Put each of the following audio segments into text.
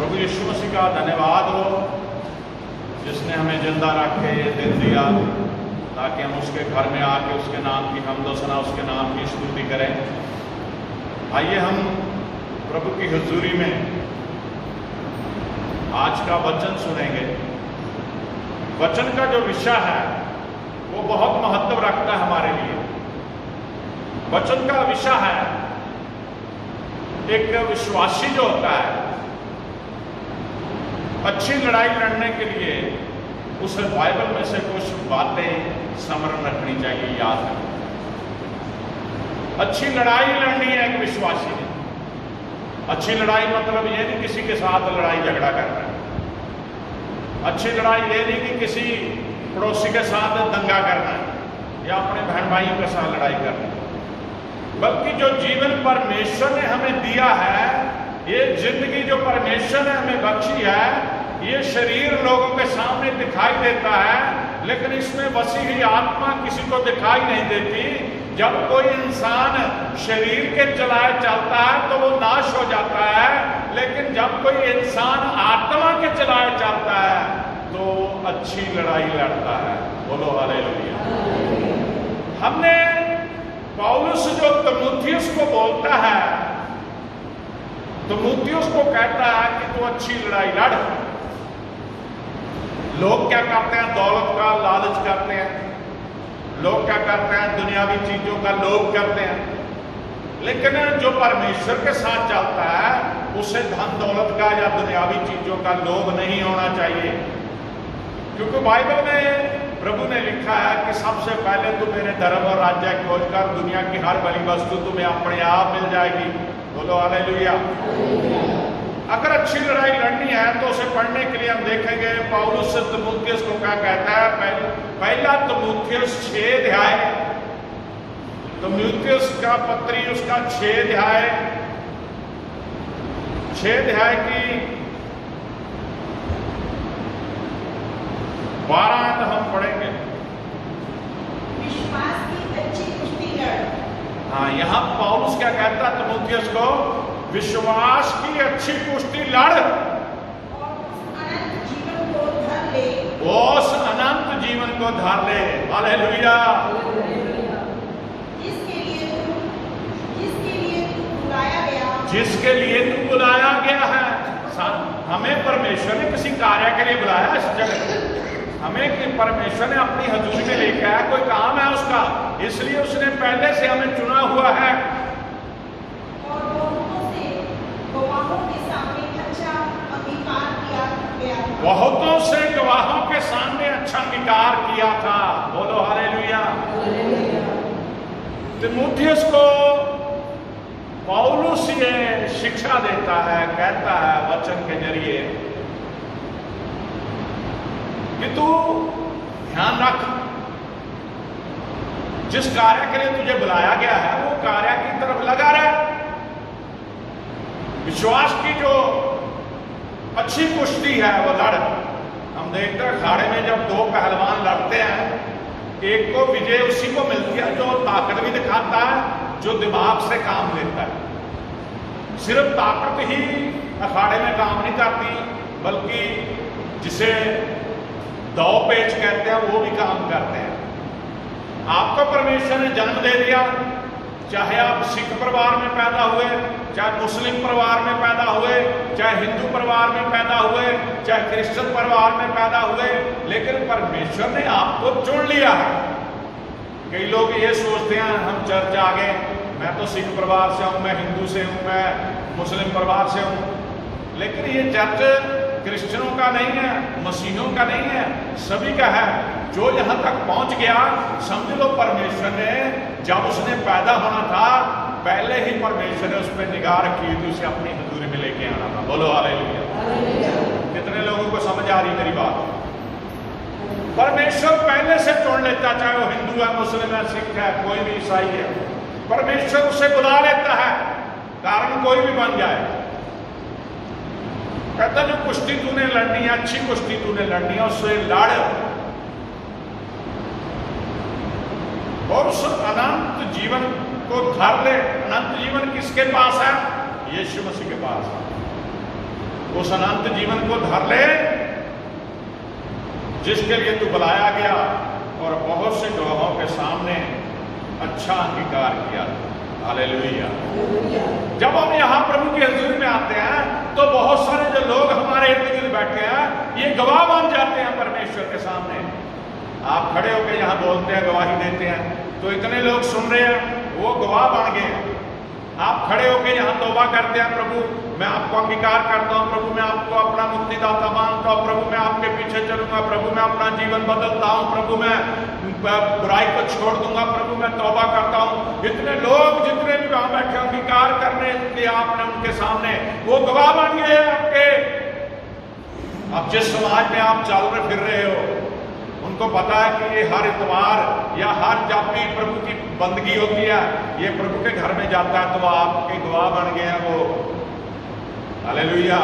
प्रभु यीशु मसीह का धन्यवाद हो जिसने हमें जिंदा रख के ये दिन दिया ताकि हम उसके घर में आके उसके नाम की हमदोसना, उसके नाम की स्तुति करें। आइए हम प्रभु की हुजूरी में आज का वचन सुनेंगे। वचन का जो विषय है वो बहुत महत्व रखता है हमारे लिए। वचन का विषय है एक विश्वासी जो होता है अच्छी लड़ाई लड़ने के लिए उसे बाइबल में से कुछ बातें स्मरण रखनी चाहिए, याद रखनी। अच्छी लड़ाई लड़नी है एक विश्वासी ने। अच्छी लड़ाई मतलब ये नहीं किसी के साथ लड़ाई झगड़ा करना है। अच्छी लड़ाई ये नहीं कि किसी पड़ोसी के साथ दंगा करना है या अपने बहन भाइयों के साथ लड़ाई करना है, बल्कि जो जीवन परमेश्वर ने हमें दिया है, ये जिंदगी जो परमेश्वर ने हमें बख्शी है, ये शरीर लोगों के सामने दिखाई देता है, लेकिन इसमें बसी हुई आत्मा किसी को दिखाई नहीं देती। जब कोई इंसान शरीर के चलाए चलता है तो वो नाश हो जाता है, लेकिन जब कोई इंसान आत्मा के चलाए चलता है तो अच्छी लड़ाई लड़ता है। बोलो हालेलुया। हमने पौलुस जो तीमुथियुस को बोलता है, तीमुथियुस को कहता है कि तू अच्छी लड़ाई लड़। लोग क्या करते हैं? दौलत का लालच करते हैं। लोग क्या करते हैं? दुनियावी चीजों का लोभ करते हैं। लेकिन जो परमेश्वर के साथ चलता है उसे धन दौलत का या दुनियावी चीजों का लोभ नहीं होना चाहिए, क्योंकि बाइबल में प्रभु ने लिखा है कि सबसे पहले तू मेरे धर्म और राज्य की खोज कर, दुनिया की हर भली वस्तु तुम्हें अपने आप मिल जाएगी। बोलो हालेलुया। अगर अच्छी लड़ाई लड़नी है तो उसे पढ़ने के लिए हम देखेंगे पौलुस तीमुथियुस को क्या कहता है। पहला तीमुथियुस 6 अध्याय, तीमुथियुस का पत्री उसका 6 अध्याय की 12 हम पढ़ेंगे। विश्वास की अच्छी कुश्ती लड़। हाँ, यहाँ पौलुस क्या कहता है तीमुथियुस को? विश्वास की अच्छी कुश्ती लड़ और उस अनंत जीवन को धर ले। उस अनंत जीवन को धर ले। हालेलुया। जिसके लिए तू बुलाया गया। जिसके लिए तू बुलाया गया है। हमें परमेश्वर ने किसी कार्य के लिए बुलाया इस जगत में। हमें कि परमेश्वर ने अपनी हजूरी में लेकर आया, कोई काम है उसका, इसलिए उसने पहले से हमें चुना हुआ है। और गवाहों के सामने अच्छा अंगीकार किया गया था। बहुतों से गवाहों के सामने अच्छा अंगीकार किया था। बोलो हालेलुया। तीमुथियुस को पौलुस ये शिक्षा देता है, कहता है वचन के जरिए कि तू ध्यान रख, जिस कार्य के लिए तुझे बुलाया गया है वो कार्य की तरफ लगा रहे। विश्वास की जो अच्छी कुश्ती है वो लड़। हम देखते हैं अखाड़े में जब 2 पहलवान लड़ते हैं, एक को विजय उसी को मिलती है जो ताकत भी दिखाता है, जो दिमाग से काम लेता है। सिर्फ ताकत ही अखाड़े में काम नहीं करती, बल्कि जिसे दाव पेच कहते हैं वो भी काम करते हैं। आपको परमेश्वर ने जन्म दे दिया, चाहे आप सिख परिवार में पैदा हुए, चाहे मुस्लिम परिवार में पैदा हुए, चाहे हिंदू परिवार में पैदा हुए, चाहे क्रिश्चियन परिवार में पैदा हुए, लेकिन परमेश्वर ने आपको चुन लिया है। कई लोग ये सोचते हैं हम चर्च आ गए, मैं तो सिख परिवार से हूं, मैं हिंदू से हूं, मैं मुस्लिम परिवार से हूं, लेकिन ये चर्च क्रिश्चियनों का नहीं है, मसीहों का नहीं है, सभी का है। जो यहां तक पहुंच गया, समझ लो परमेश्वर ने जब उसने पैदा होना था पहले ही परमेश्वर ने उस पर निगाह रखी थी, उसे अपनी हजूरी में लेके आना था। बोलो हालेलुया। कितने लोगों को समझ आ रही मेरी बात? परमेश्वर पहले से चुन लेता, चाहे वो हिंदू है, मुस्लिम है, सिख है, कोई भी ईसाई है, परमेश्वर उसे बुला लेता है, कारण कोई भी बन जाए। कहता जो कुश्ती तूने लड़नी है, अच्छी कुश्ती तूने लड़नी है, उससे लड़ और उस अनंत जीवन को धर ले। अनंत जीवन किसके पास है? यीशु मसीह के पास है। उस अनंत जीवन को धर ले जिसके लिए तू बुलाया गया और बहुत से गवाहों के सामने अच्छा अंगीकार किया। हालेलुया। जब हम यहाँ प्रभु की हजूरी में आते हैं तो बहुत सारे जो लोग हमारे इर्द गिर्द बैठे हैं ये गवाह बन जाते हैं परमेश्वर के सामने। आप खड़े होकर यहाँ बोलते हैं, गवाही देते हैं, तो इतने लोग सुन रहे हैं, वो गवाह बन गए हैं। आप खड़े होकर यहाँ तौबा करते हैं, प्रभु मैं आपको अंगीकार करता हूँ, प्रभु मैं आपको अपना मुक्तिदाता मानता हूँ, प्रभु मैं आपके पीछे चलूंगा, प्रभु मैं अपना जीवन बदलता हूँ, प्रभु मैं बुराई को छोड़ दूंगा, प्रभु मैं तौबा करता हूँ। इतने लोग जितने भी वहां बैठे अंगीकार करने के आपने उनके सामने वो गवाह बन गए हैं आपके। अब जिस समाज में आप चल रहे फिर रहे हो उनको पता है कि ये हर इतवार या हर जब भी प्रभु की बंदगी होती है ये प्रभु के घर में जाता है तो आपके गवाह बन गए हैं वो। हालेलुया।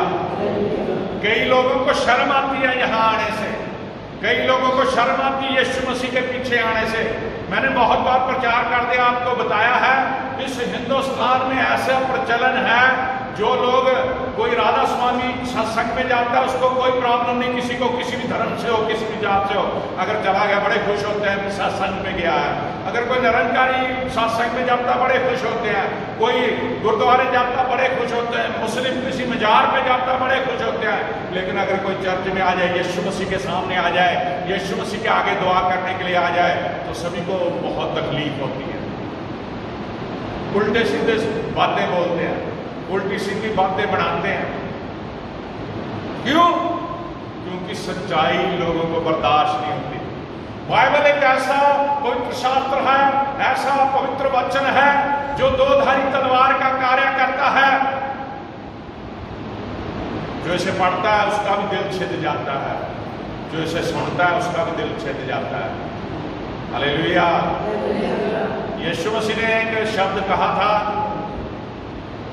कई लोगों को शर्म आती है यहाँ आने से, कई लोगों को शर्म आती है यीशु मसीह के पीछे आने से। मैंने बहुत बार प्रचार कर दिया, आपको बताया है इस हिंदुस्तान में ऐसा प्रचलन है जो लोग कोई राधा स्वामी सत्संग में जाता है उसको कोई प्रॉब्लम नहीं, किसी को किसी भी धर्म से हो किसी भी जात से हो, अगर चला गया बड़े खुश होते हैं सत्संग में गया है। अगर कोई निरंकारी सत्संग में जाता बड़े खुश होते हैं, कोई गुरुद्वारे जाता बड़े खुश होते हैं, मुस्लिम किसी मजार पे जाता बड़े खुश होते हैं। लेकिन अगर कोई चर्च में आ जाए, यीशु मसीह के सामने आ जाए, यीशु मसीह के आगे दुआ करने के लिए आ जाए तो सभी को बहुत तकलीफ होती है। उल्टे सीधे बातें बोलते हैं, उल्टी सीधी बातें बनाते हैं। क्यों? क्योंकि सच्चाई लोगों को बर्दाश्त नहीं होती। बाइबल एक ऐसा पवित्र शास्त्र है, ऐसा पवित्र वचन है जो दो धारी तलवार का कार्य करता है। जो इसे पढ़ता है उसका भी दिल छिद जाता है, जो इसे सुनता है उसका भी दिल छिद जाता है। हालेलुया। यीशु मसीह ने एक शब्द कहा था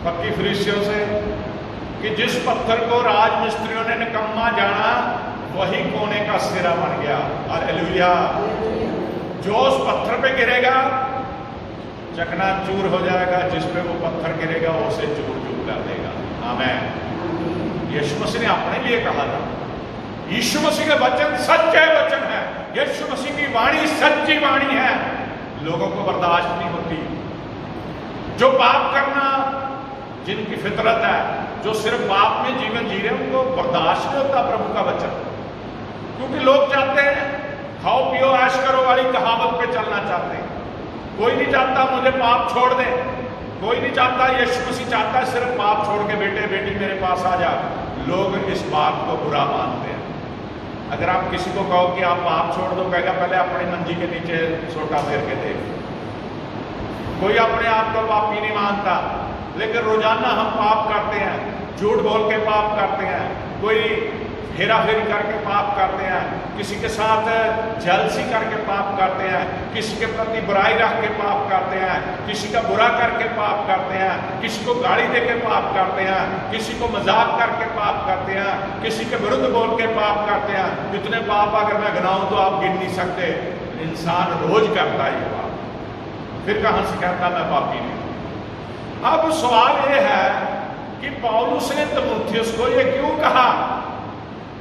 पक्की फरीसियों से कि जिस पत्थर को राजमिस्त्रियों ने निकम्मा जाना वही कोने का सिरा बन गया। हालेलुया। जो उस पत्थर पे गिरेगा चकनाचूर हो जाएगा, जिस पे वो पत्थर गिरेगा वो उसे चूर चूर कर देगा। आमीन। यीशु मसीह ने अपने लिए कहा था, यीशु मसीह के वचन सच्चे वचन है, यीशु मसीह की वाणी सच्ची वाणी है। लोगों को बर्दाश्त नहीं होती। जो पाप करना जिनकी फितरत है, जो सिर्फ पाप में जीवन जी रहे हैं उनको बर्दाश्त नहीं होता प्रभु का वचन। क्योंकि लोग चाहते हैं खाओ पियो ऐश करो वाली कहावत पे चलना चाहते हैं। कोई नहीं चाहता मुझे पाप छोड़ दे, कोई नहीं चाहता, यीशु मसीह चाहता है सिर्फ पाप छोड़ के बेटे बेटी मेरे पास आ जा। लोग इस बात को बुरा मानते हैं। अगर आप किसी को कहो कि आप पाप छोड़ दो, कहेगा पहले अपनी मंजी के नीचे सोटा फेर के देख। कोई अपने आप को पापी नहीं मानता, लेकिन रोजाना हम पाप करते हैं, झूठ बोल के पाप करते हैं, कोई हेरा फेरी करके पाप करते हैं, किसी के साथ जलसी करके पाप करते हैं, किसी के प्रति बुराई रख के पाप करते हैं, किसी का बुरा करके पाप करते हैं, किसी को गाली दे के पाप करते हैं, किसी को मजाक करके पाप करते हैं, किसी के विरुद्ध बोल के पाप करते हैं। इतने पाप अगर मैं गिनाऊं तो आप गिन नहीं सकते। इंसान रोज करता है ये पाप, फिर कहां से कहता मैं पापी नहीं। अब सवाल यह है कि पौलुस ने तीमुथियुस को यह क्यों कहा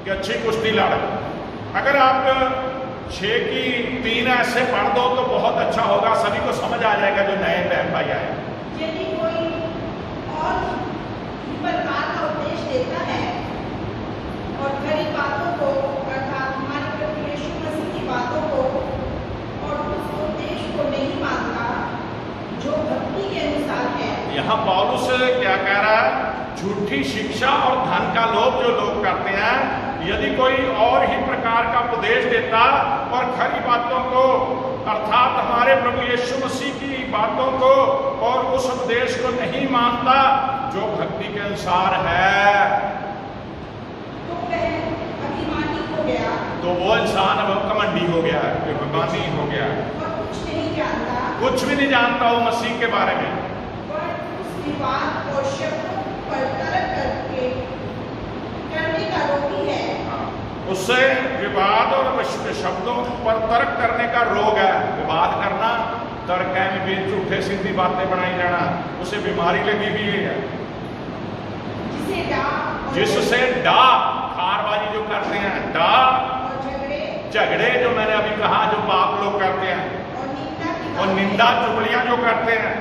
कि अच्छी कुश्ती लड़। अगर आप 6 की 3 ऐसे पढ़ दो तो बहुत अच्छा होगा, सभी को समझ आ जाएगा जो नए बहन भाई आए। यदि कोई और प्रकार का उपदेश देता है और खरी बातों को अर्थात हमारे प्रभु यीशु मसीह की बातों को और उस उपदेश को नहीं मानता जो भक्ति के अनुसार है। यहाँ पौलुस क्या कह रहा है? झूठी शिक्षा और धन का लोभ जो लोग करते हैं, यदि कोई और ही प्रकार का उपदेश देता और खरी बातों को अर्थात हमारे प्रभु यीशु मसीह की बातों को और उस उपदेश को नहीं मानता जो भक्ति के अनुसार है, तो वह अभिमानी हो गया, तो वो इंसान अब कमंडी हो गया है, अभिमानी हो गया है, और कुछ नहीं जानता, कुछ भी नहीं जानता वो मसीह के बारे में। पर उस विवाद और शब्दों पर तर्क करने का रोगी है। उससे विवाद और शब्दों पर तर्क करने का रोग है। विवाद करना, तर्क में भी झूठे सीधी बातें बनाई जाना, उसे बीमारी लगी हुई है। जिसे डाह जिससे डा खारबाजी जो करते हैं, डा झगड़े जो मैंने अभी कहा जो पाप लोग करते हैं, और निंदा चुगलियां जो करते हैं,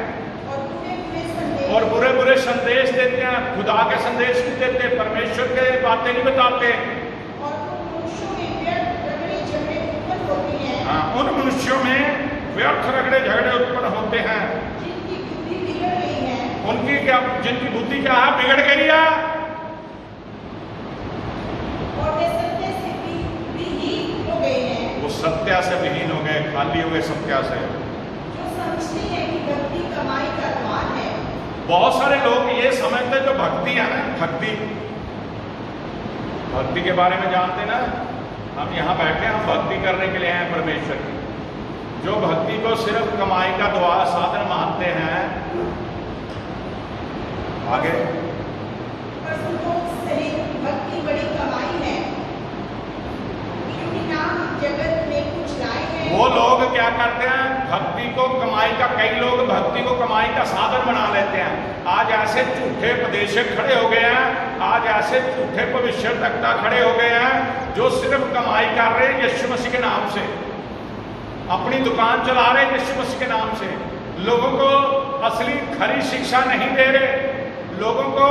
और बुरे बुरे संदेश देते हैं, खुदा के संदेश नहीं देते, परमेश्वर के बातें नहीं बताते। हाँ, उन मनुष्यों में व्यर्थ रगड़े झगड़े उत्पन्न होते हैं, उनकी क्या, जिनकी बुद्धि क्या है, बिगड़ गई है, वो सत्या से विहीन हो गए, खाली हो गए सत्या से। बहुत सारे लोग ये समझते जो भक्ति है ना, भक्ति के बारे में जानते ना, हम यहाँ बैठे हम भक्ति करने के लिए हैं परमेश्वर की। जो भक्ति को सिर्फ कमाई का द्वार साधन मानते हैं, आगे भक्ति बड़ी कमाई है, क्योंकि ना हम जगत में कुछ लाए हैं। वो लोग क्या करते हैं, भक्ति को कमाई का, कई लोग भक्ति को कमाई का साधन बना लेते हैं। आज ऐसे झूठे उपदेशक खड़े हो गए हैं, आज ऐसे झूठे भविष्यवक्ता खड़े हो गए हैं जो सिर्फ कमाई कर रहे हैं यीशु मसीह के नाम से, अपनी दुकान चला रहे हैं यीशु मसीह के नाम से, लोगों को असली खरी शिक्षा नहीं दे रहे, लोगों को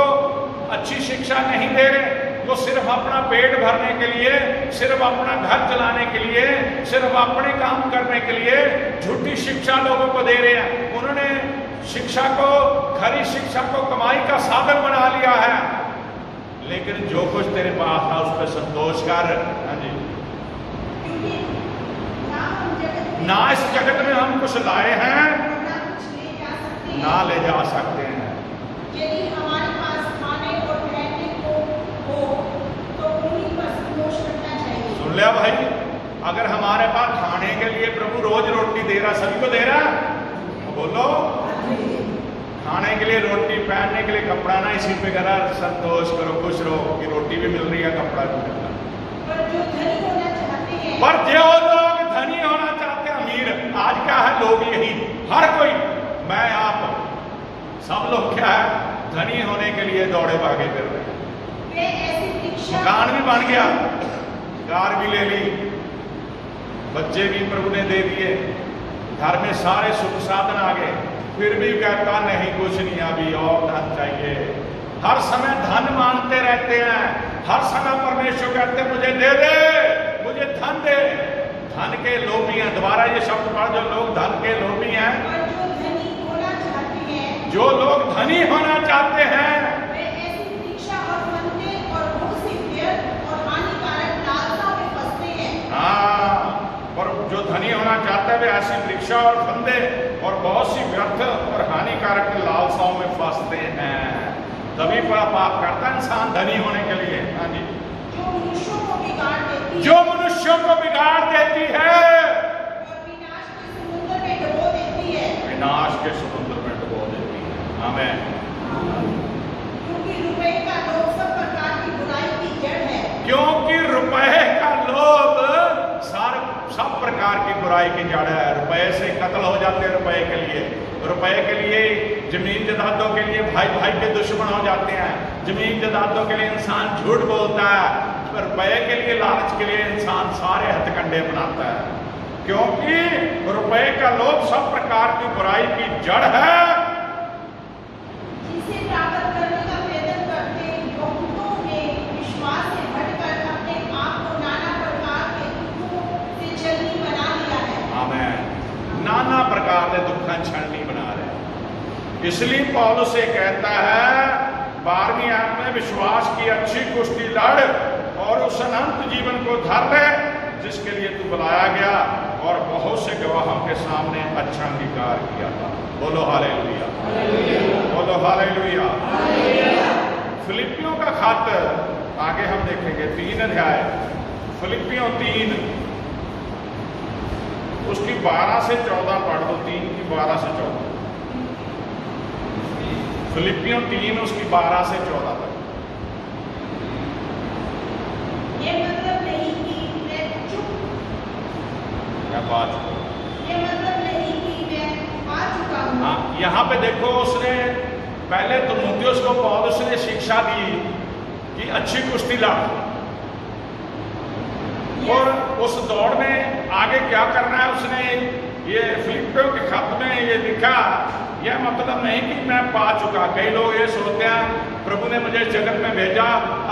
अच्छी शिक्षा नहीं दे रहे, वो सिर्फ अपना पेट भरने के लिए, सिर्फ अपना घर चलाने के लिए, सिर्फ अपने काम करने के लिए झूठी शिक्षा लोगों को दे रहे हैं। उन्होंने शिक्षा को, खरी शिक्षा को कमाई का साधन बना लिया है। लेकिन जो कुछ तेरे पास था उस पर संतोष कर। हाँ जी, ना इस जगत में हम कुछ लाए हैं, ना ले जा सकते हैं। यदि हमारे पास खाने और पहनने को हो तो उन्हीं पर संतोष करना चाहिए। सुन लिया भाई, अगर हमारे पास खाने के लिए प्रभु रोज रोटी दे रहा, सभी को दे रहा, तो बोलो खाने के लिए रोटी, पहनने के लिए कपड़ा, ना इसी पे करा संतोष करो, खुश रहो कि रोटी भी मिल रही है, कपड़ा भी मिल रहा है। पर जो धनी होना चाहते हैं, पर जो लोग धनी होना चाहते हैं, अमीर, आज क्या है, लोग यही, हर कोई, मैं आप सब लोग क्या है, धनी होने के लिए दौड़े भागे कर रहे हैं। मकान भी बन गया, कार भी ले ली, बच्चे भी प्रभु ने दे दिए, घर में सारे सुख साधन आ गए, फिर भी कहता नहीं कुछ नहीं, अभी और धन चाहिए। हर समय धन मांगते रहते हैं, हर समय परमेश्वर कहते हैं मुझे दे दे, मुझे धन दे। धन के लोभी हैं, दोबारा ये शब्द पढ़, जो लोग धन के लोभी हैं, जो लोग धनी होना चाहते हैं, वे ऐसी शिक्षा और फंदे और बहुत सी व्यर्थ और हानिकारक लालसा में फंसते हैं। हाँ, और जो धनी होना चाहते हैं वे ऐसी शिक्षा और फंदे और बहुत सी व्यर्थ और हानिकारक लालसाओं में फंसते हैं। तभी बड़ा पाप करता है इंसान धनी होने के लिए। हाँ जी, जो मनुष्यों को बिगाड़ देती है, जो मनुष्यों को बिगाड़ देती है और विनाश के समुद्र में डुबो देती है, विनाश के समुद्र में डुबो देती है। आमीन। क्योंकि रुपए का लोभ सब प्रकार की बुराई की जड़ है। क्योंकि रुपए का लोभ सब प्रकार की बुराई की जड़ है। रुपए से कत्ल हो जाते हैं, रुपए के लिए, रुपए के लिए जमीन जायदादों के लिए भाई भाई के दुश्मन हो जाते हैं, जमीन जायदादों के लिए इंसान झूठ बोलता है, रुपए के लिए, लालच के लिए इंसान सारे हथकंडे अपनाता है। क्योंकि रुपए का लोभ सब प्रकार की बुराई की जड़ है। जिसे प्राप्त करने का प्रयत्न करते बहुतों ने विश्वास से हटकर अपने आप को नाना प्रकार के दुखों से छलनी बना लिया है। आमीन। नाना प्रकार के दुखों छलनी बना रहे। इसलिए पौलुस से कहता है 12वीं आयत में, विश्वास की अच्छी कुश्ती लड़ और उस अनंत जीवन को धर ले जिसके लिए तू बुलाया गया और बहुत से गवाहों के सामने अच्छा अंगीकार किया था। बोलो हालेलुया, बोलो हालेलुया। फिलिपियों का खत आगे हम देखेंगे 3 अध्याय, फिलिपियों 3 उसकी 12 से 14 पढ़ दो। 3 की 12 से 14, फिलिपियों 3 उसकी 12 से 14 तक। ये मतलब नहीं कि मैं चुप, क्या बात, ये मतलब नहीं कि मैं आ चुका हूँ। हाँ, यहाँ पे देखो उसने पहले तीमुथियुस को पौलुस ने शिक्षा दी कि अच्छी कुश्ती लड़। और उस दौड़ में आगे क्या करना है, उसने ये फिलिपियों के खत में ये लिखा, यह मतलब नहीं कि मैं पा चुका। कई लोग ये सोचते हैं प्रभु ने मुझे जगत में भेजा,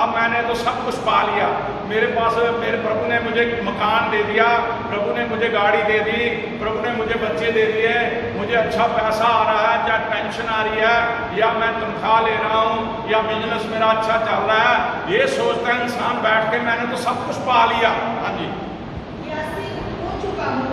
अब मैंने तो सब कुछ पा लिया, मेरे पास मेरे प्रभु ने मुझे मकान दे दिया, प्रभु ने मुझे गाड़ी दे दी, प्रभु ने मुझे बच्चे दे दिए, मुझे अच्छा पैसा आ रहा है, चाहे पेंशन आ रही है, या मैं तनख्वाह ले रहा हूँ, या बिजनेस मेरा अच्छा चल रहा है। ये सोचता है इंसान बैठ के मैंने तो सब कुछ पा लिया। हाँ जी।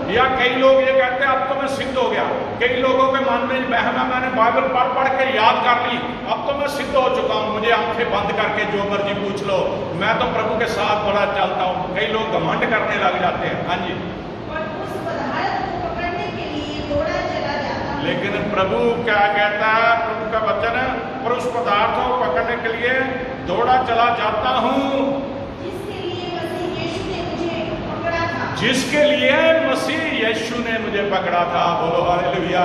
या कई लोग ये कहते हैं अब तो मैं सिद्ध हो गया। कई लोगों के मन में बहम है, मैंने बाइबल पढ़ पढ़ के याद कर ली, अब तो मैं सिद्ध हो चुका हूँ, मुझे आंखें बंद करके जो मर्जी पूछ लो, मैं तो प्रभु के साथ बड़ा चलता हूँ। कई लोग घमंड करने लग जाते हैं। हाँ जी। लेकिन प्रभु क्या कहता है, प्रभु का वचन है, पर उस पदार्थ को पकड़ने के लिए दौड़ा चला जाता हूँ जिसके लिए मसीह यीशु ने मुझे पकड़ा था। बोलो हालेलुया।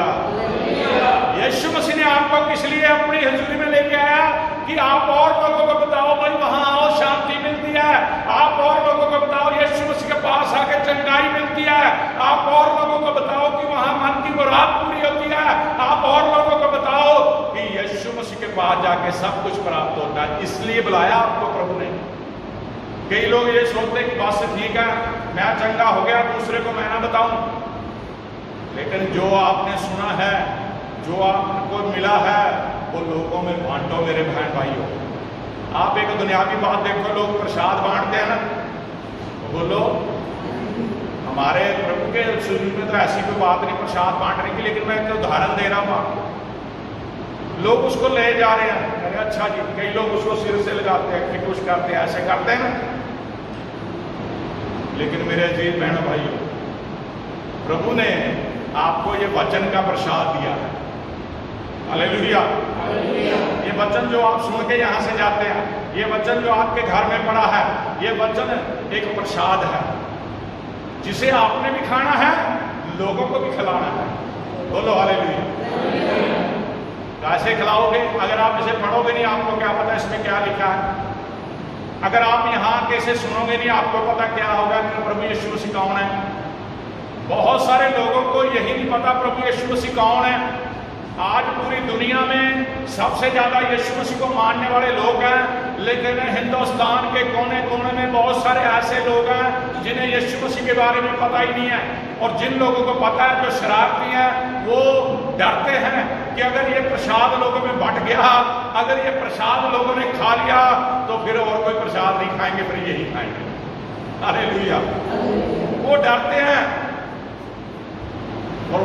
यीशु मसीह ने आपको किस लिए अपनी हजूरी में लेके आया कि आप और लोगों को बताओ भाई वहां आओ शांति मिलती है, आप और लोगों को बताओ यीशु मसीह के पास आके चंगाई मिलती है, आप और लोगों को बताओ कि वहां मन की मुराद पूरी होती है, आप और लोगों को बताओ कि यीशु मसीह के पास जाके सब कुछ प्राप्त होता है। इसलिए बुलाया आपको प्रभु ने। कई लोग ये सोचते हैं कि बस ठीक है, मैं चंगा हो गया, दूसरे को मैं ना बताऊं। लेकिन जो आपने सुना है, जो आपको मिला है, वो लोगों में बांटो मेरे बहन भाइयों। आप एक दुनियावी बात देखो, लोग प्रसाद बांटते हैं ना, तो बोलो हमारे प्रभु के शुरू में तो ऐसी कोई बात नहीं प्रसाद बांटने की, लेकिन मैं एक उदाहरण दे रहा हूँ। लोग उसको ले जा रहे हैं, अरे अच्छा जी, कई लोग उसको सिर से लगाते हैं, कि कुछ करते हैं, ऐसे करते हैं ना। लेकिन मेरे अजीज बहनों भाइयों, प्रभु ने आपको ये वचन का प्रसाद दिया है। हालेलुया। ये वचन जो आप सुन के यहाँ से जाते हैं, ये वचन जो आपके घर में पड़ा है, ये वचन एक प्रसाद है जिसे आपने भी खाना है, लोगों को भी खिलाना है। बोलो हालेलुया। कैसे खिलाओगे? अगर आप इसे पढ़ोगे नहीं, आपको क्या पता इसमें क्या लिखा है। अगर आप यहाँ कैसे सुनोगे नहीं, आपको पता क्या होगा कि प्रभु यीशु मसीह कौन है। बहुत सारे लोगों को यही नहीं पता प्रभु यीशु मसीह कौन है। आज पूरी दुनिया में सबसे ज्यादा यीशु मसीह को मानने वाले लोग हैं, लेकिन हिंदुस्तान के कोने कोने में बहुत सारे ऐसे लोग हैं जिन्हें यीशु मसीह के बारे में पता ही नहीं है। और जिन लोगों को पता है, जो शरारती हैं, वो डरते हैं कि अगर ये प्रसाद लोगों में बंट गया, अगर ये प्रसाद लोगों ने खा लिया, तो फिर और कोई प्रसाद नहीं खाएंगे, फिर यही खाएंगे। हालेलुया। वो डरते हैं और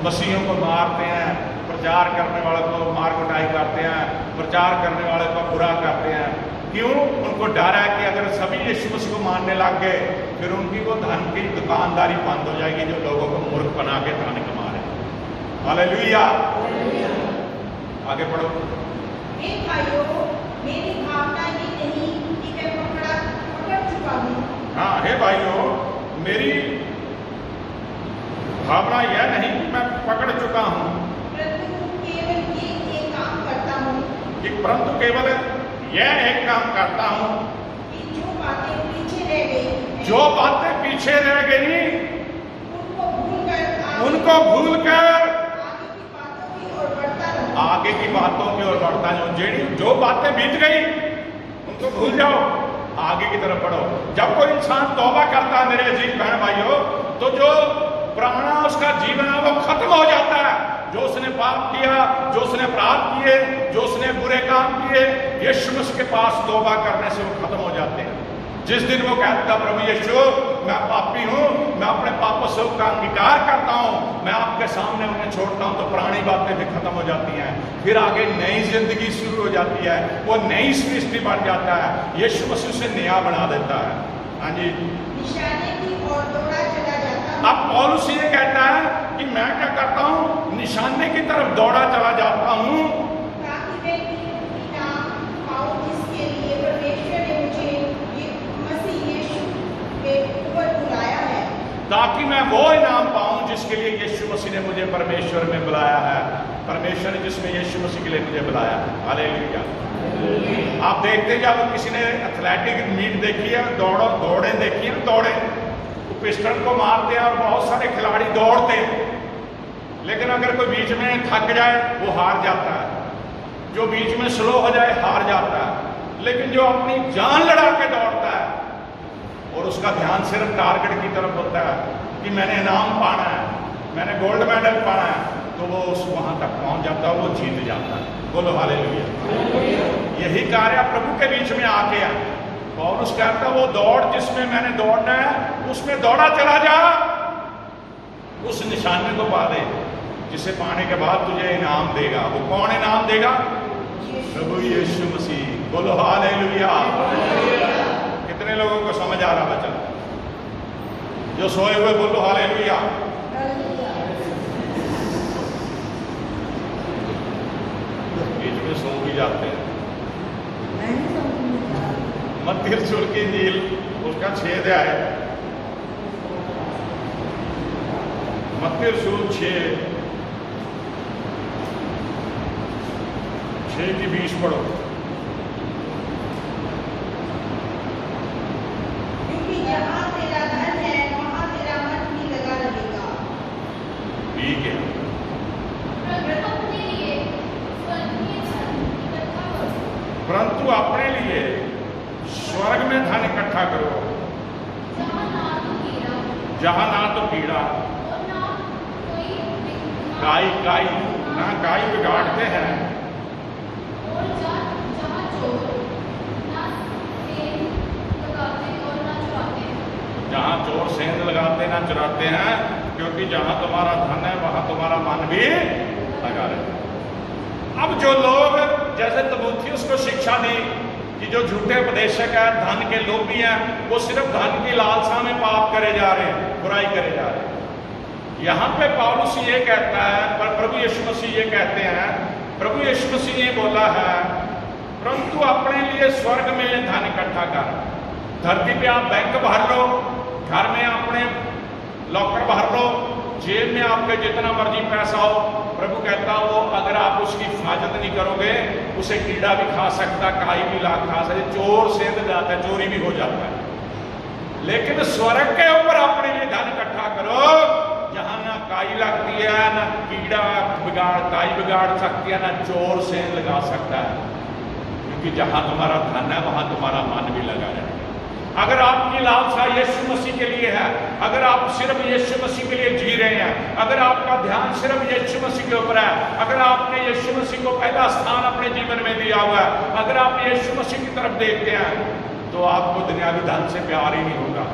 मसीहों को मारते हैं, प्रचार करने वाले को मार कुटाई करते हैं, प्रचार करने वाले को बुरा करते हैं। क्यों? उनको डर है कि अगर सभी यीशु मसीह को मानने लग गए, फिर उनकी वो धन की दुकानदारी बंद हो जाएगी, जो लोगों को मूर्ख बना के धन कमा रहे हैं। हालेलुया। आगे पढ़ो। भाइयों, मेरी भावना ये नहीं कि मैं पकड़ चुका हूँ। हाँ, हे भाइयों, मेरी भावना यह नहीं कि मैं पकड़ चुका हूँ, परंतु केवल यह एक काम करता हूँ कि जो बातें पीछे रह गई, जो बातें पीछे रह गई उनको भूलकर आगे की बातों की ओर बढ़ता जाओ। जो बातें बीत गई उनको भूल जाओ, आगे की तरफ बढ़ो। जब कोई इंसान तौबा करता है मेरे अजीज बहन भाइयों, तो जो पुराना उसका जीवन है वो खत्म हो जाता है। जो उसने पाप किया, जो उसने अपराध किए, जो उसने बुरे काम किए, यीशु मसीह के पास तौबा करने से वो खत्म हो जाते हैं। जिस दिन वो कहता है प्रभु यीशु मैं पापी हूँ, मैं अपने पापों से का अंगीकार करता हूँ, मैं आपके सामने उन्हें छोड़ता हूँ, तो पुरानी बातें भी खत्म हो जाती हैं। फिर आगे नई जिंदगी शुरू हो जाती है, वो नई सृष्टि बन जाता है, यीशु मसीह से नया बना देता है। हाँ जी। निशाने की ओर दौड़ा चला जाता हूं। अब पौलुस ये कहता है कि मैं क्या करता हूँ, निशाने की तरफ दौड़ा चला जाता हूँ, ताकि मैं इनाम पाऊं जिसके लिए परमेश्वर ने मुझे मसीह यीशु के ऊपर बुलाया है। ताकि मैं वो इनाम पाऊं जिसके लिए यीशु मसीह ने मुझे परमेश्वर में बुलाया है। परमेश्वर ने जिसमें यीशु मसीह के लिए मुझे बुलाया है। हालेलुया। आप देखते जब किसी ने एथलेटिक मीट देखी है, दौड़े देखी है, दौड़े तो पिस्टन को मारते हैं और बहुत सारे खिलाड़ी दौड़ते हैं, लेकिन अगर कोई बीच में थक जाए वो हार जाता है, जो बीच में स्लो हो जाए हार जाता है। लेकिन जो अपनी जान लड़ा के दौड़ता है और उसका ध्यान सिर्फ टारगेट की तरफ होता है कि मैंने इनाम पाना है, मैंने गोल्ड मेडल पाना है, तो वो उस वहां तक पहुंच जाता है, वो जीत जाता है। बोलो हालेलुया। यही कार्य प्रभु के बीच में आके है। पौलुस कहता वो दौड़ जिसमें मैंने दौड़ना है उसमें दौड़ा चला जा, उस निशाने को पा दे जिसे पाने के बाद तुझे इनाम देगा। वो कौन इनाम देगा? प्रभु यीशु मसीह। बोलो हालेलुया। कितने लोगों को समझ आ रहा वचन? जो सोए हुए बोलो हालेलुया। बीच में सो भी जाते हैं। मत्ती रसूल की इंजील उसका 6 अध्याय, मत्ती रसूल 6:20 पढ़ो। क्योंकि जहाँ तेरा धन है वहाँ तेरा मन भी लगा रहेगा। ठीक है। परंतु अपने लिए स्वर्ग में धन इकट्ठा करो, जहाँ ना तो कीड़ा काई ना काई बिगाड़ते हैं, जहाँ चोर सेंध लगाते ना चुराते हैं, क्योंकि जहाँ तुम्हारा धन है वहाँ तुम्हारा मन भी लगा रहे। अब जो लोग जैसे तीमुथियुस को शिक्षा दी कि जो झूठे उपदेशक है, धन के लोभी हैं, वो सिर्फ धन की लालसा में पाप करे जा रहे हैं, बुराई करे जा रहे हैं। यहाँ पे पौलुस ये कहता है, पर प्रभु यीशु मसीह ये कहते हैं, प्रभु यीशु मसीह ने बोला है परंतु अपने लिए स्वर्ग में धन इकट्ठा कर। धरती पे आप बैंक भर लो, घर में अपने लॉकर भर लो, जेब में आपके जितना मर्जी पैसा हो, प्रभु कहता वो अगर आप उसकी हिफाजत नहीं करोगे उसे कीड़ा भी खा सकता, काई भी ला खा सकता, चोर सेंध जाता है, चोरी भी हो जाता है। लेकिन स्वर्ग के ऊपर अपने लिए धन इकट्ठा करो जहां ना काई लगती है, ना कीड़ा काई बिगाड़ सकती है, ना चोर सेंध लगा सकता है, क्योंकि जहां तुम्हारा धन है वहां तुम्हारा मन भी लगा रहेगा। अगर आपकी लालसा यीशु मसीह के लिए है, अगर आप सिर्फ यीशु मसीह के लिए जी रहे हैं, अगर आपका ध्यान सिर्फ यीशु मसीह के ऊपर है, अगर आपने यीशु मसीह को पहला स्थान अपने जीवन में दिया हुआ है, अगर आप यीशु मसीह की तरफ देखते हैं, तो आपको दुनियावी धन से प्यार ही नहीं होगा।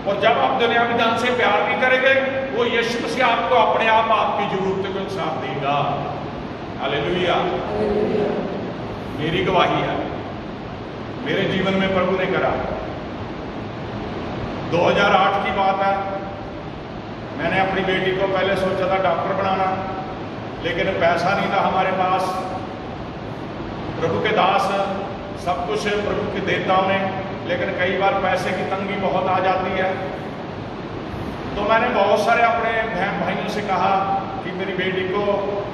और जब आप दुनियावी धन से प्यार नहीं करेंगे, वो यीशु मसीह आपको अपने आप आपकी जरूरत को इंसाफ देगा। हालेलुया। मेरी गवाही है, मेरे जीवन में प्रभु ने करा। 2008 की बात है, मैंने अपनी बेटी को पहले सोचा था डॉक्टर बनाना, लेकिन पैसा नहीं था हमारे पास। प्रभु के दास सब कुछ प्रभु के देता उन्हें, लेकिन कई बार पैसे की तंगी बहुत आ जाती है। तो मैंने बहुत सारे अपने बहन भाइयों से कहा कि मेरी बेटी को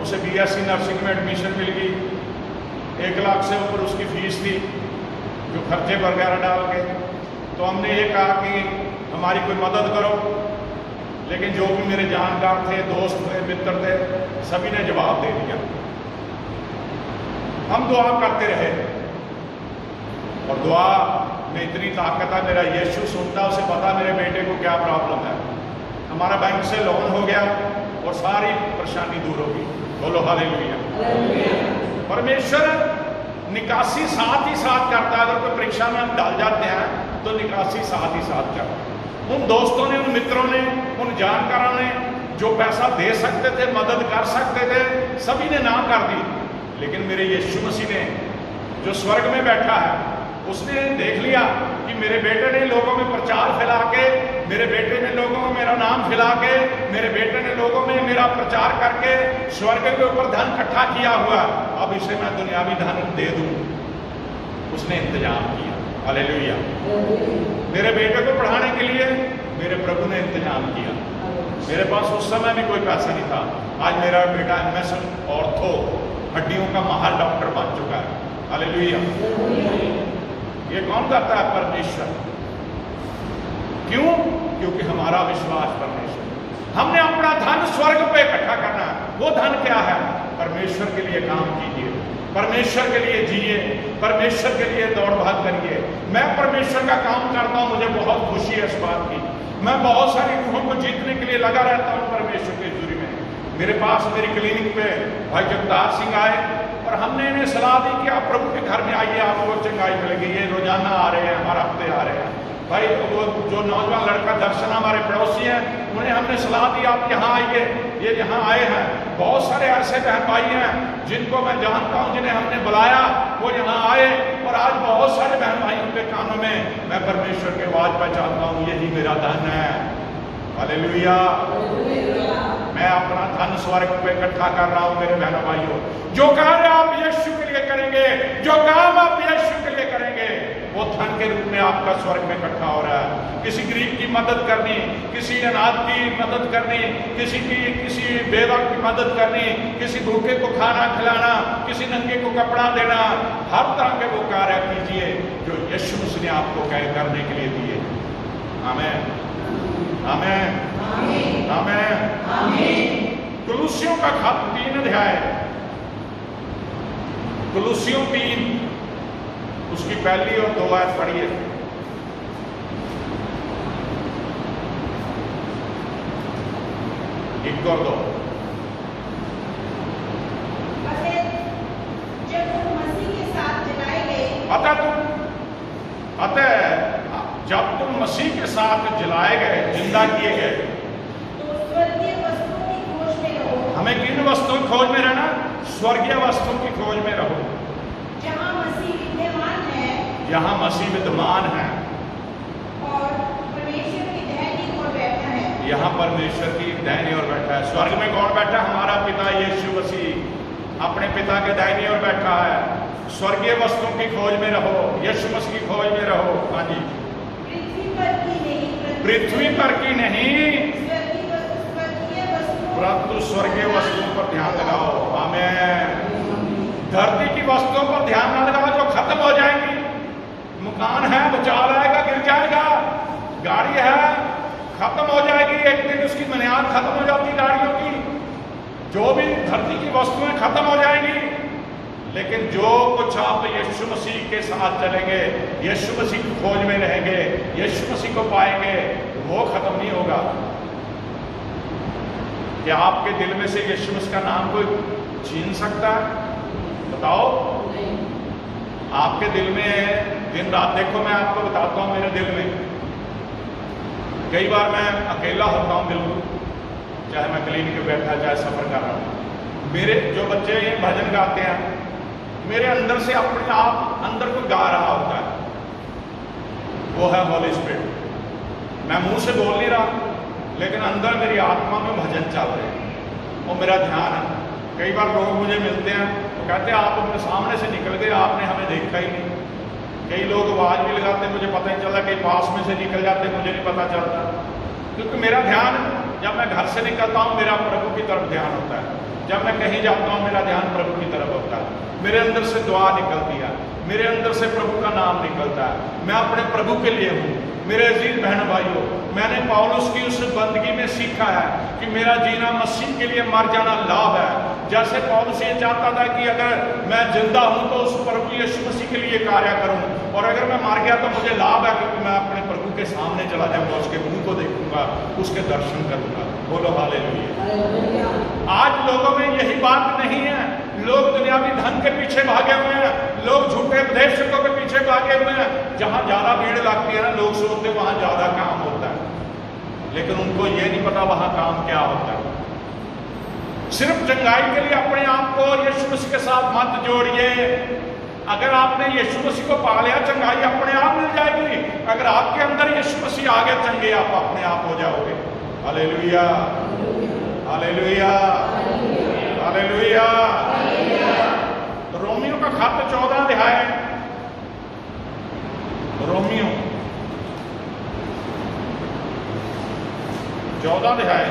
उसे BSc नर्सिंग में एडमिशन मिल गई, 1 लाख से ऊपर उसकी फीस थी, जो खर्चे वगैरह डाल के। तो हमने ये कहा कि हमारी कोई मदद करो, लेकिन जो भी मेरे जानकार थे, दोस्त थे, मित्र थे, सभी ने जवाब दे दिया। हम दुआ करते रहे और दुआ में इतनी ताकत है, मेरा यीशु सुनता, उसे पता मेरे बेटे को क्या प्रॉब्लम है। हमारा बैंक से लोन हो गया और सारी परेशानी दूर होगी। बोलो हालेलुया। परमेश्वर निकासी साथ ही साथ करता है। अगर कोई परीक्षा में हम डाल जाते हैं तो निकासी साथ ही साथ करता है। उन दोस्तों ने, उन मित्रों ने, उन जानकारों ने जो पैसा दे सकते थे, मदद कर सकते थे, सभी ने ना कर दी। लेकिन मेरे यीशु मसीह ने, जो स्वर्ग में बैठा है, उसने देख लिया कि मेरे बेटे ने लोगों में प्रचार फैला के, मेरे बेटे ने लोगों में मेरा नाम फैला के, मेरे बेटे ने लोगों में मेरा प्रचार करके स्वर्ग के ऊपर धन इकट्ठा किया हुआ, अब इसे मैं दुनियावी धन दे दूं। उसने इंतजाम किया। हालेलुया। मेरे बेटे को पढ़ाने के लिए मेरे प्रभु ने इंतजाम किया। मेरे पास उस समय भी कोई पैसा नहीं था। आज मेरा बेटा MS ऑर्थो, हड्डियों का माहिर डॉक्टर बन चुका है। हालेलुया। ये कौन करता है? परमेश्वर। क्यों? क्योंकि हमारा विश्वास परमेश्वर। हमने अपना धन स्वर्ग पे इकट्ठा करना है। वो धन क्या है? परमेश्वर के लिए काम कीजिए, परमेश्वर के लिए जिए, परमेश्वर के लिए दौड़ भाग करिए। मैं परमेश्वर का काम करता हूं, मुझे बहुत खुशी है इस बात की। मैं बहुत सारी रूहों को जीतने के लिए लगा रहता हूं परमेश्वर के जुरी में। मेरे पास मेरी क्लिनिक पे भाई जगदार सिंह आए और हमने इन्हें सलाह दी कि आप प्रभु के घर में आइए, आपको चंगाई मिलेगी। ये रोजाना आ रहे हैं, हर हफ्ते आ रहे हैं। भाई वो जो नौजवान लड़का दर्शन हमारे पड़ोसी हैं, उन्हें हमने सलाह दी आप यहाँ आइए। ये यहाँ आए हैं। बहुत सारे ऐसे बहन भाई हैं जिनको मैं जानता हूँ, जिन्हें हमने बुलाया, वो यहाँ आए और आज बहुत सारे बहन भाइयों के कानों में मैं परमेश्वर के आवाज पहचानता हूँ, यही मेरा धन है। हालेलुया। मैं अपना धन स्वर्ग पे इकट्ठा कर रहा हूं मेरे बहनों भाइयों। जो कार्य आप यीशु के लिए करेंगे, जो काम आप यीशु के लिए करेंगे, वो धन के रूप में आपका स्वर्ग में इकट्ठा हो रहा है। किसी गरीब की मदद करनी, किसी अनाथ की मदद करनी, किसी बेवा की मदद करनी, किसी भूखे को खाना खिलाना, किसी नंगे को कपड़ा देना, हर तरह के वो कार्य कीजिए जो यीशु मसीह ने आपको करने के लिए दिए। आमीन, आमीन, आमीन। कुलुस्सियों का खत 3 अध्याय, कुलुस्सियों 3 उसकी पहली और 2 आयत पढ़िए। एक और 2। जब तुम मसीह के साथ जलाए गए, जब तुम मसीह के साथ जलाए गए, जिंदा किए गए, तो स्वर्गीय वस्तुओं की खोज में रहो। हमें किन वस्तुओं की खोज में रहना? स्वर्गीय वस्तुओं की खोज में रहो, जहाँ मसीह विद्यमान है, यहाँ मसीह विद्यमान है, और परमेश्वर की दाहिनी ओर बैठा है। यहाँ परमेश्वर की दाहिनी ओर बैठा है। स्वर्ग में कौन बैठा? हमारा पिता यीशु मसीह अपने पिता के दाहिनी ओर बैठा है। स्वर्गीय वस्तुओं की खोज में रहो, यीशु मसीह की खोज में रहो। हाँ जी। पृथ्वी पर की नहीं, परंतु स्वर्गीय वस्तुओं पर ध्यान लगाओ। आमीन। धरती की वस्तुओं पर ध्यान न लगाओ जो खत्म हो जाएंगी। मकान है, भूचाल आएगा, गिर जाएगा। गाड़ी है, खत्म हो जाएगी, एक दिन उसकी बुनियाद खत्म हो जाती गाड़ियों की। जो भी धरती की वस्तुएं खत्म हो जाएंगी, लेकिन जो कुछ आप यीशु मसीह के साथ चलेंगे, यीशु मसीह की खोज में रहेंगे, यीशु मसीह को पाएंगे, वो खत्म नहीं होगा। क्या आपके दिल में से यीशु मसीह का नाम कोई छीन सकता है? बताओ। आपके दिल में दिन रात, देखो मैं आपको बताता हूँ, मेरे दिल में कई बार मैं अकेला होता हूँ, बिल्कुल, चाहे मैं क्लिनिक में बैठा, चाहे सफर कर रहा हूँ। मेरे जो बच्चे ये भजन गाते हैं, मेरे अंदर से अपने आप अंदर को गा रहा होता है, वो है हॉली स्पिरिट। मैं मुंह से बोल नहीं रहा, लेकिन अंदर मेरी आत्मा में भजन चल रहे हैं, वो मेरा ध्यान है। कई बार लोग मुझे मिलते हैं तो कहते हैं आप अपने सामने से निकल गए, आपने हमें देखा ही नहीं। कई लोग आवाज भी लगाते, मुझे पता नहीं चलता, कई पास में से निकल जाते, मुझे नहीं पता चलता, क्योंकि मेरा ध्यान, जब मैं घर से निकलता हूँ मेरा प्रभु की तरफ ध्यान होता है, जब मैं कहीं जाता हूँ मेरा ध्यान प्रभु की तरफ होता है। मेरे अंदर से दुआ निकलती है, मेरे अंदर से प्रभु का नाम निकलता है, मैं अपने प्रभु के लिए हूँ। मेरे अजीज बहन भाइयों, मैंने पौलुस की उस बंदगी में सीखा है कि मेरा जीना मसीह के लिए, मर जाना लाभ है। जैसे पौलुस ये चाहता था कि अगर मैं जिंदा हूं तो उस प्रभु यीशु मसीह के लिए कार्य करूं, और अगर मैं मर गया तो मुझे लाभ है, क्योंकि मैं अपने प्रभु के सामने चला जाऊंगा, उसके मुंह को देखूंगा, उसके दर्शन करूंगा। बोलो हालेलुया। आज लोगों में यही बात नहीं है। लोग दुनियावी धन के पीछे भागे हुए हैं, लोग झूठे उपदेशकों के पीछे भागे हुए हैं। जहां ज्यादा भीड़ लगती है ना, लोग सोचते वहां ज्यादा काम होता है, लेकिन उनको ये नहीं पता वहां काम क्या होता है। सिर्फ चंगाई के लिए अपने आप को यीशु मसीह के साथ मत जोड़िए। अगर आपने यीशु मसीह को पा लिया, चंगाई अपने आप मिल जाएगी। अगर आपके अंदर यीशु मसीह आ गए, चंगे आप अपने आप हो जाओगे। Hallelujah, hallelujah, hallelujah. रोमियो का खत 14 अध्याय, रोमियो 14 अध्याय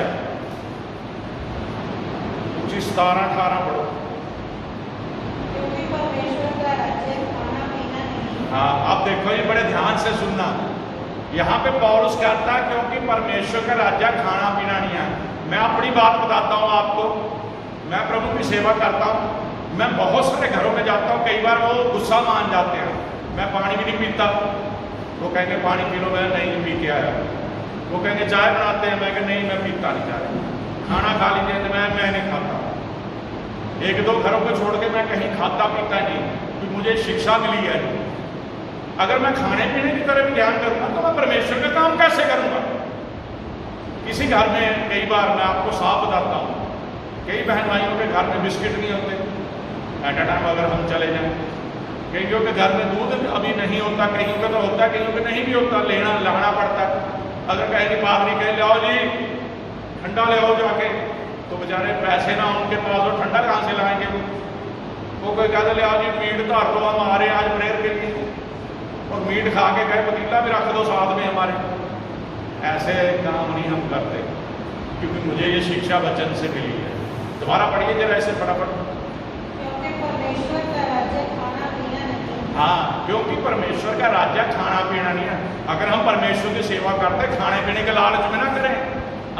17-18 पढ़ो। क्योंकि परमेश्वर का राज्य हाँ, अब देखो ये बड़े ध्यान से सुनना। यहाँ पे पौलुस कहता है क्योंकि परमेश्वर का राज्य खाना पीना नहीं है। मैं अपनी बात बताता हूँ आपको, मैं प्रभु की सेवा करता हूँ, मैं बहुत सारे घरों में जाता हूँ, कई बार वो गुस्सा मान जाते हैं, मैं पानी भी नहीं पीता, वो कहेंगे पानी पी लो, मैं नहीं पी के आया। वो कहेंगे चाय बनाते हैं, मैं नहीं मैं पीता नहीं चाय। खाना खा लीजिए, मैं नहीं खाता। एक दो घरों को छोड़ के मैं कहीं खाता पीता नहीं, क्योंकि मुझे शिक्षा मिली है। अगर मैं खाने पीने की तरफ ध्यान करूंगा तो मैं परमेश्वर का काम कैसे करूंगा। किसी घर में कई बार मैं आपको साफ बताता हूँ, कई बहन भाइयों के घर में बिस्किट नहीं होते एट अ टाइम अगर हम चले जाएं, कईयों के घर में दूध अभी नहीं होता, कईयों का तो होता है, कईयों का नहीं भी होता, लाना पड़ता है। अगर कहेंगे पादरी कहे ले आओ जी ठंडा ले आओ जाके, तो बेचारे पैसे ना उनके पास, और ठंडा कहाँ से लाएंगे वो कोई कहते ले आओ जी मीट धार दो, हम आ रहे हैं आज प्रेयर के लिए, और मीट खा के कहे पतीला भी रख दो साथ में हमारे। ऐसे काम नहीं हम करते, क्योंकि मुझे ये शिक्षा वचन से मिली है। दोबारा पढ़िए जरा ऐसे फटाफट। परमेश्वर का राज्य खाना पीना नहीं। हाँ, क्योंकि परमेश्वर का राज्य खाना पीना नहीं है। अगर हम परमेश्वर की सेवा करते खाने पीने के लालच में ना करें।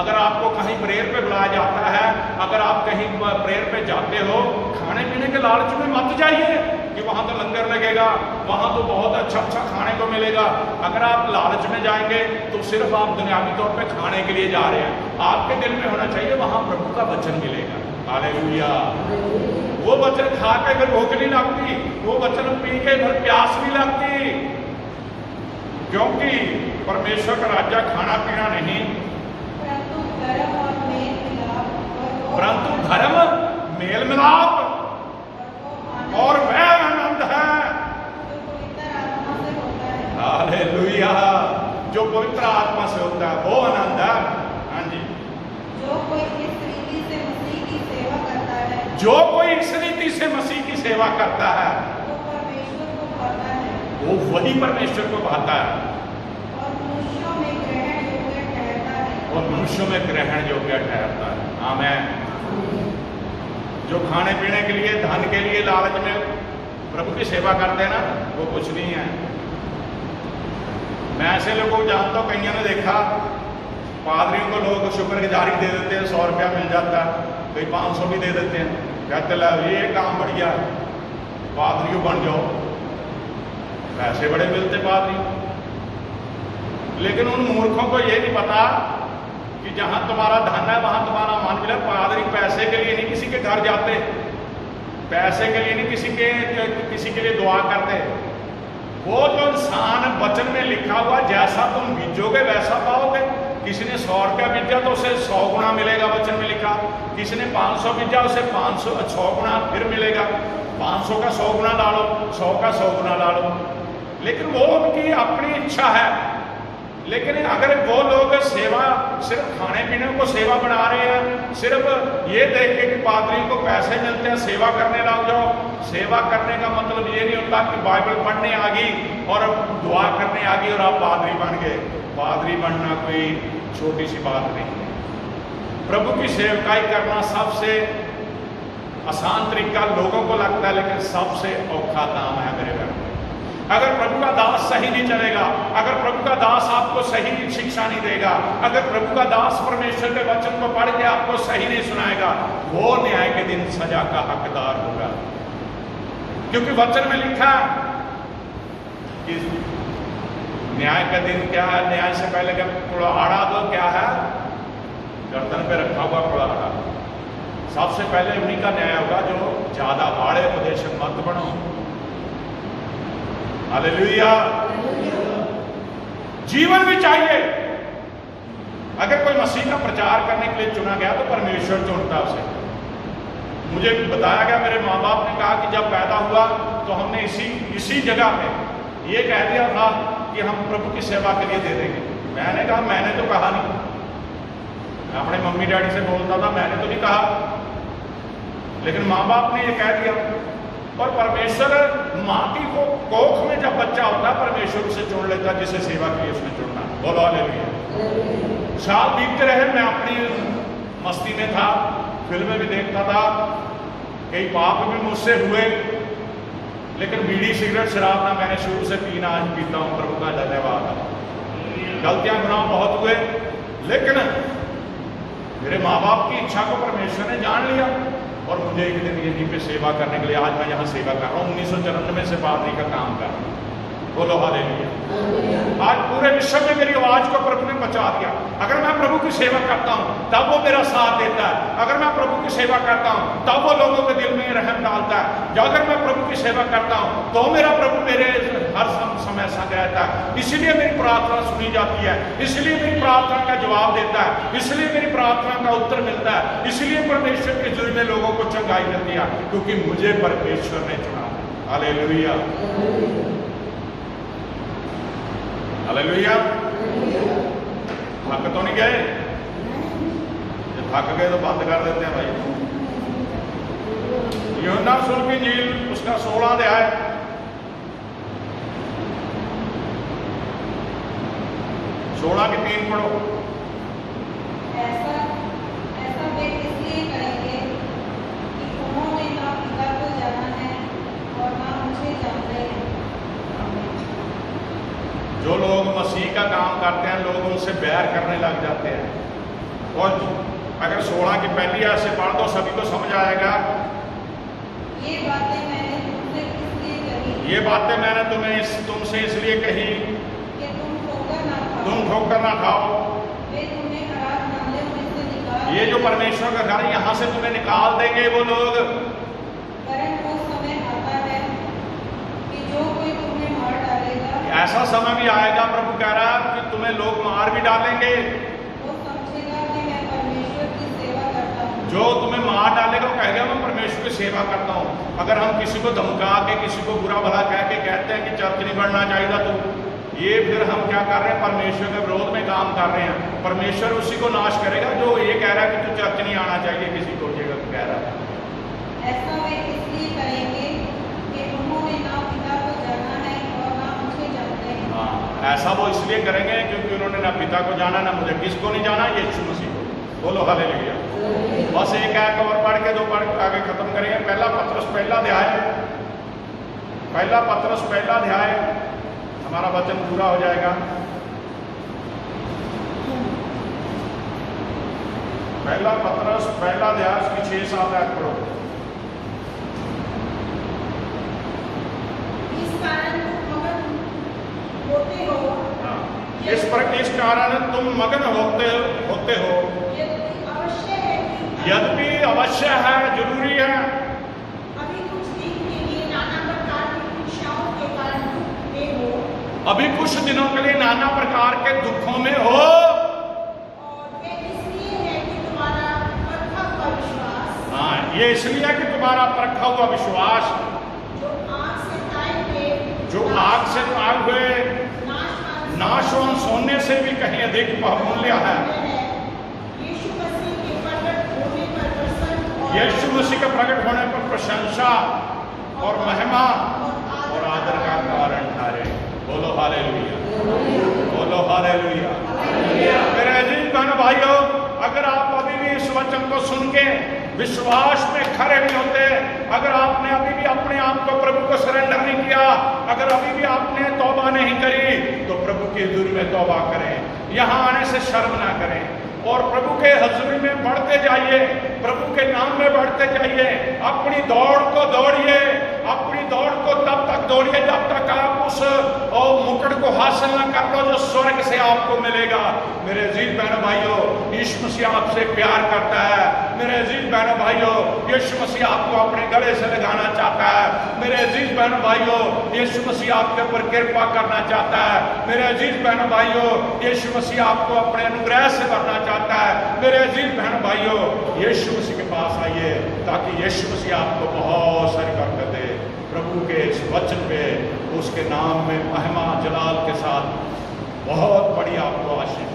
अगर आपको कहीं प्रेयर पे बुलाया जाता है, अगर आप कहीं प्रेयर पे जाते हो, खाने पीने के लालच में मत जाइए कि वहां तो लंगर लगेगा, वहां तो बहुत अच्छा अच्छा खाने को मिलेगा। अगर आप लालच में जाएंगे तो सिर्फ आप दुनियावी तौर पे खाने के लिए जा रहे हैं। आपके दिल में होना चाहिए वहां प्रभु का वचन मिलेगा। हालेलुया। वो वचन खा के फिर भूख नहीं लगती, वो वचन पी के फिर प्यास नहीं लगती, क्योंकि परमेश्वर का राज्य खाना पीना नहीं, परंतु धर्म मेल मिलाप और वह आनंद है। हालेलुया। जो पवित्र आत्मा से होता है वो आनंद है। हाँ जी। जो कोई इस रीति से मसीह की सेवा करता है, जो कोई इस रीति से मसीह की सेवा करता है वो परमेश्वर को भाता है, वो वही परमेश्वर को भाता है और मनुष्यों में ग्रहण योग्य ठहरता है। और मनुष्यों में ग्रहण योग्य ठहरता है। आमीन। जो खाने पीने के लिए, धन के लिए लालच में प्रभु की सेवा करते हैं ना, वो कुछ नहीं है। मैं ऐसे लोगों को जानता हूँ, कईयों ने देखा पादरियों को लोग शुक्रगुजारी दे देते हैं, 100 रुपया मिल जाता है, कई 500 भी दे देते हैं, कहते ला ये काम बढ़िया है, पादरियों बन जाओ, पैसे बड़े मिलते पादरियों। लेकिन उन मूर्खों को ये नहीं पता कि जहां तुम्हारा धन है वहां तुम्हारा मान मिला। पादरी पैसे के लिए नहीं किसी के घर जाते, पैसे के लिए नहीं किसी के लिए दुआ करते। वो जो इंसान वचन में लिखा हुआ जैसा तुम बीजोगे वैसा पाओगे। किसी ने 100 रुपया बीजा तो उसे 100 गुना मिलेगा, वचन में लिखा। किसी ने 500 बीजा उसे 500 100 गुना फिर मिलेगा। 500 का 100 गुना ला लो, 100 का 100 गुना ला लो। लेकिन वो उनकी अपनी इच्छा है। लेकिन अगर वो लोग सेवा सिर्फ खाने पीने को सेवा बना रहे हैं, सिर्फ ये देख के कि पादरी को पैसे मिलते हैं सेवा करने लग जाओ। सेवा करने का मतलब ये नहीं होता कि बाइबल पढ़ने आ गई और दुआ करने आ गई और आप पादरी बन गए। पादरी बनना कोई छोटी सी बात नहीं है। प्रभु की सेवकाई करना सबसे आसान तरीका लोगों को लगता है, लेकिन सबसे औखा काम है मेरे घर में। अगर प्रभु का दास सही नहीं चलेगा, अगर प्रभु का दास आपको सही शिक्षा नहीं देगा, अगर प्रभु का दास परमेश्वर के वचन को पढ़ के आपको सही नहीं सुनाएगा, वो न्याय के दिन सजा का हकदार होगा। क्योंकि वचन में लिखा कि न्याय का दिन क्या है। न्याय से पहले का कुल्हाड़ा तो क्या है, गर्दन पे रखा हुआ कुल्हाड़ा। सबसे पहले उन्हीं का न्याय होगा जो ज्यादा बाड़े उपदेशक मत बनो। हालेलुया। जीवन भी चाहिए। अगर कोई मसीह का प्रचार करने के लिए चुना गया तो परमेश्वर चुनता उसे। मुझे बताया गया, मेरे माँ बाप ने कहा कि जब पैदा हुआ तो हमने इसी जगह पे ये कह दिया था कि हम प्रभु की सेवा के लिए दे देंगे। मैंने कहा मैंने तो कहा नहीं। मैं अपने मम्मी डैडी से बोलता था, मैंने तो नहीं कहा, लेकिन माँ बाप ने ये कह दिया। और परमेश्वर माँ की कोख में जब बच्चा होता है परमेश्वर उसे चुन लेता, जिसे सेवा की उसने चुनना। बोलो हालेलुया। साल बीतते रहे, मैं अपनी मस्ती में फिल्में भी देखता था, कई पाप भी मुझसे हुए, लेकिन बीड़ी सिगरेट शराब ना मैंने शुरू से पीना, आज पीता हूँ। प्रभु का धन्यवाद। गलतियां गुनाह बहुत हुए, लेकिन मेरे माँ बाप की इच्छा को परमेश्वर ने जान लिया और मुझे एक दिन यहीं पे सेवा करने के लिए, आज मैं यहाँ सेवा कर रहा हूँ। 1994 से पादरी का काम कर रहा हूँ। बोलो हालेलुया। आज पूरे विश्व में मेरी आवाज को प्रभु ने बचा दिया। अगर मैं प्रभु की सेवा करता हूँ तब वो मेरा साथ देता है। अगर मैं प्रभु की सेवा करता हूँ तब वो लोगों के दिल में रहम डालता है। अगर मैं प्रभु की सेवा करता हूँ तो मेरा प्रभु मेरे हर समय संग रहता है। इसलिए मेरी प्रार्थना सुनी जाती है, इसलिए मेरी प्रार्थना का जवाब देता है, इसलिए मेरी प्रार्थना का उत्तर मिलता है, इसलिए परमेश्वर के जुर्म में लोगों को चंगाई मिलती है, क्योंकि मुझे परमेश्वर ने चुना। Hallelujah, hallelujah. थक तो नहीं गए? जब थक गए तो बंद कर देते हैं भाई। यूहन्ना रसूल की इंजील उसका 16 अध्याय, की 3 पढ़ो। ऐसा वे इसलिए करेंगे कि उन्होंने ना पिता को जाना है और ना मुझे जानते हैं। जो लोग मसीह का काम करते हैं, लोग उनसे बैर करने लग जाते हैं। और अगर 16 की पहली आयत से पढ़ दो, सभी को समझ आएगा। ये बातें मैंने तुमसे इसलिए कही, ये बातें मैंने तुमसे इसलिए कही कि तुम ठोकर ना खाओ। वे तुम्हें खराब नाले में से निकाल, ये जो परमेश्वर का घर यहाँ से तुम्हें निकाल देंगे वो लोग। वरन वो समय आता है कि जो कोई तुम्हें मार डालेगा। ऐसा समय भी आएगा, प्रभु कह रहा है कि तुम्हें लोग मार भी डालेंगे। वो समझेगा कि मैं परमेश्वर की सेवा करता हूँ। जो तुम्हें मार डालेगा वो कहेगा मैं परमेश्वर की सेवा करता हूँ। अगर हम किसी को धमका के, किसी को बुरा भला कह के कहते हैं कि चर्च नहीं बढ़ना चाहिए, तो ये फिर हम क्या कर रहे हैं? परमेश्वर के विरोध में काम कर रहे हैं। परमेश्वर उसी को नाश करेगा जो ये कह रहा है कि तू चर्च नहीं आना चाहिए, किसी को ये कह रहा है। ऐसा वे इसलिए करेंगे कि उन्होंने ना पिता को जाना है और ना मुझे जानते हैं। हाँ, ऐसा वो इसलिए करेंगे क्योंकि उन्होंने ना पिता को जाना, ना मुझे। किसको नहीं जाना? यीशु मसीह को। बोलो हालेलुया। बस एक आयत और पढ़ के 2 पढ़ के आगे खत्म करेंगे। पहला पत्रस पहला अध्याय, हमारा वचन पूरा हो जाएगा। पहला पत्रस पहला अध्याय की 6-7 आयत पढ़ो। इस कारण तुम मगन होते हो, इस कारण तुम मगन होते हो, यद्यपि अवश्य है, जरूरी है। अभी कुछ दिन के लिए नाना प्रकार की परीक्षाओं के कारण दुख में हो, अभी कुछ दिनों के लिए नाना प्रकार के दुखों में हो। और वे इसलिए है कि तुम्हारा परखा हुआ विश्वास, हाँ, ये इसलिए है कि तुम्हारा परखा हुआ विश्वास, जो आग से ताए हुए नाशवान सोने से भी कहीं अधिक बहुमूल्य है। यीशु मसीह के प्रकट होने पर प्रशंसा और महिमा और आदर का कारण ठहरे। बोलो हालेलुया, बोलो हालेलुया। मेरे अजीज बहनों भाइयों, अगर आप अभी भी इस वचन को सुन के विश्वास में खड़े नहीं होते, अगर आपने अभी भी अपने आप को प्रभु को सरेंडर नहीं किया, अगर अभी भी आपने तौबा नहीं करी, तो प्रभु की हुजूरी में तौबा करें। यहाँ आने से शर्म ना करें और प्रभु के हुजूरी में बढ़ते जाइए, प्रभु के नाम में बढ़ते जाइए। अपनी दौड़ को दौड़िए, अपनी दौड़ को तब तक दौड़िए जब तक आप उस मुकुट को हासिल न कर लो जो स्वर्ग से आपको मिलेगा। मेरे अजीज बहनों भाइयों, यीशु मसीह आपसे प्यार करता है। मेरे अजीज बहनों भाइयों, यीशु मसीह आपको अपने गले से लगाना चाहता है। मेरे अजीज बहनों भाइयों, यीशु मसीह आपके ऊपर कृपा करना चाहता है। मेरे अजीज बहनों भाइयों, यीशु मसीह आपको अपने अनुग्रह से भरना चाहता है। मेरे अजीज बहनों भाइयों, यीशु मसीह के पास आइए ताकि यीशु मसीह आपको बहुत सारी बरकत दे। प्रभु के इस वचन पे उसके नाम में महिमा जलाल के साथ बहुत बड़ी आपको आशीष